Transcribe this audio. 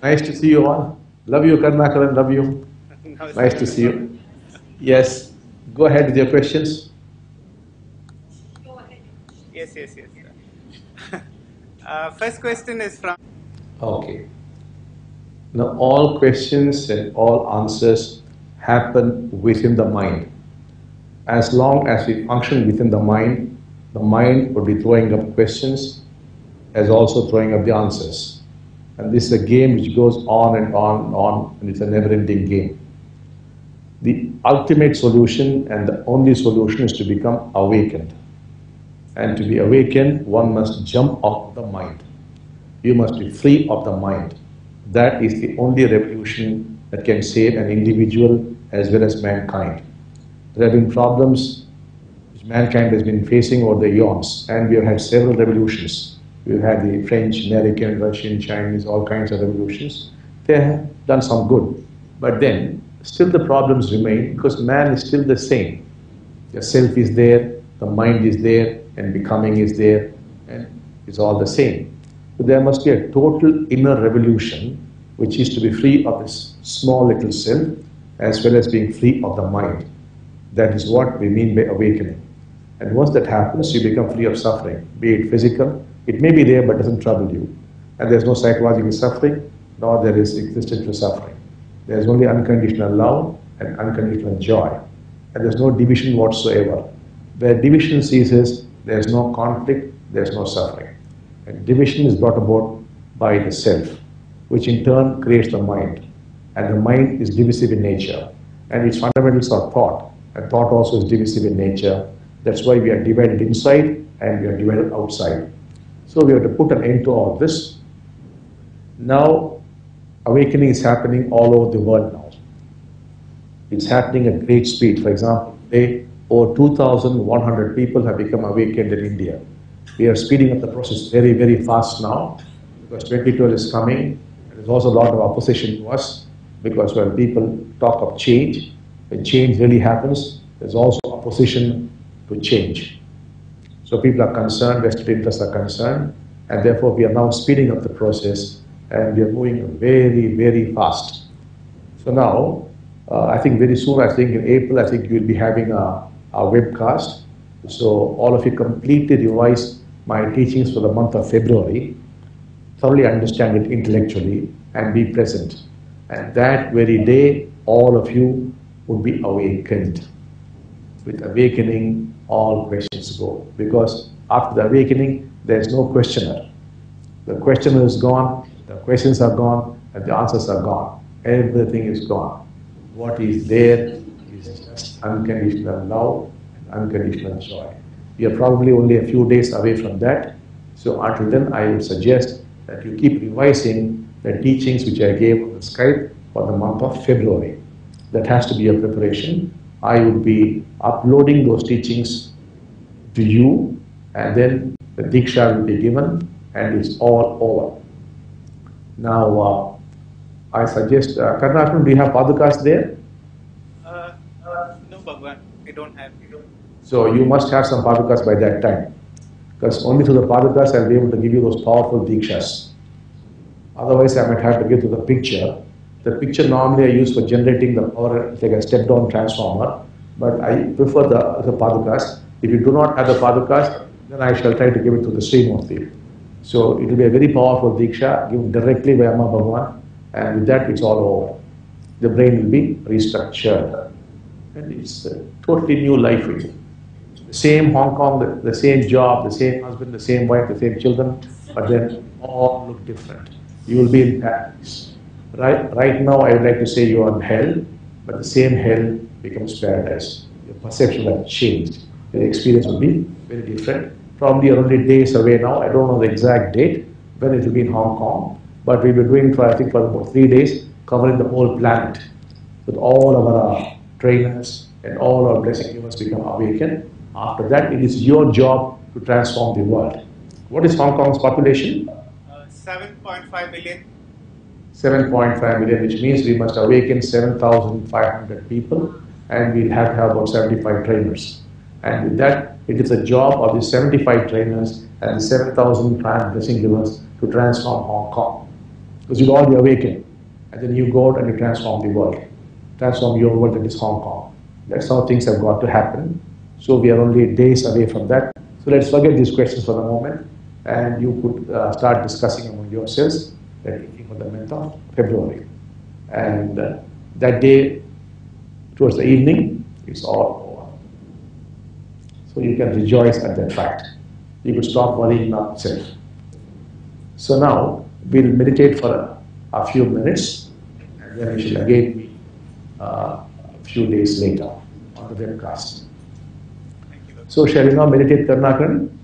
Nice to see you all. Love you, Karnakaran. Love you. Nice to see you. Yes. Go ahead with your questions. Yes, yes, yes. First question is from. Okay. Now, all questions and all answers happen within the mind. As long as we function within the mind would be throwing up questions as also throwing up the answers. And this is a game which goes on and on and on, and it's a never-ending game. The ultimate solution and the only solution is to become awakened. And to be awakened, one must jump off the mind. You must be free of the mind. That is the only revolution that can save an individual as well as mankind. There have been problems which mankind has been facing over the eons, and we have had several revolutions. We've had the French, American, Russian, Chinese, all kinds of revolutions. They have done some good. But then, still the problems remain because man is still the same. The self is there, the mind is there, and becoming is there, and it's all the same. So there must be a total inner revolution which is to be free of this small little self as well as being free of the mind. That is what we mean by awakening. And once that happens, you become free of suffering, be it physical. It may be there but doesn't trouble you. And there's no psychological suffering, nor there is existential suffering. There's only unconditional love and unconditional joy. And there's no division whatsoever. Where division ceases, there's no conflict, there's no suffering. And division is brought about by the self, which in turn creates the mind. And the mind is divisive in nature. And its fundamentals are thought. And thought also is divisive in nature. That's why we are divided inside and we are divided outside. So we have to put an end to all this. Now, awakening is happening all over the world now. It's happening at great speed. For example, today, over 2,100 people have become awakened in India. We are speeding up the process very, very fast now because 2012 is coming. There's also a lot of opposition to us because when people talk of change, when change really happens, there's also opposition to change. So people are concerned, vested interests are concerned, and therefore we are now speeding up the process and we are moving very, very fast. So now, I think very soon, I think in April, I think you'll be having a webcast. So all of you completely revise my teachings for the month of February, thoroughly understand it intellectually, and be present. And that very day, all of you would be awakened. With awakening, all questions go. Because after the awakening, there is no questioner. The questioner is gone, the questions are gone, and the answers are gone. Everything is gone. What is there is just unconditional love and unconditional joy. We are probably only a few days away from that. So until then, I would suggest that you keep revising the teachings which I gave on the Skype for the month of February. That has to be a preparation. I would be uploading those teachings to you, and then the Diksha will be given, and it's all over. Now, I suggest, Karnataka, do you have podcasts there? No, Bhagavan, we don't have. So you must have some podcasts by that time. Because only through the podcasts I'll be able to give you those powerful Dikshas. Otherwise, I might have to give to the picture. The picture normally I use for generating the power, like a step-down transformer, but I prefer the podcast. If you do not have the podcast, then I shall try to give it to the Srimurti. So it will be a very powerful Diksha given directly by Amma Bhagawan, and with that it's all over. The brain will be restructured. And it's a totally new life with you. The same Hong Kong, the same job, the same husband, the same wife, the same children, but then all look different. You will be in paradise. Right now, I would like to say you are in hell, but the same hell becomes paradise. Your perception will have changed. Your experience will be very different. Probably you're only days away now. I don't know the exact date when it will be in Hong Kong, but we'll be doing for, I think, for about 3 days, covering the whole planet with all of our trainers and all our blessing givers become awakened. After that, it is your job to transform the world. What is Hong Kong's population? 7.5 million. 7.5 million, which means we must awaken 7,500 people, and we'll have to have about 75 trainers. And with that, it is a job of the 75 trainers and the 7,500 blessing givers to transform Hong Kong. Because you'll all be awakened. And then you go out and you transform the world. Transform your world, that is Hong Kong. That's how things have got to happen. So we are only days away from that. So let's forget these questions for the moment. And you could start discussing among yourselves that looking for the month of February. And that day, towards the evening, it's all over. So you can rejoice at that fact. You could stop worrying about yourself. So now, we'll meditate for a few minutes, and then we shall again meet a few days later on the webcast. So shall we now meditate, Karnakan?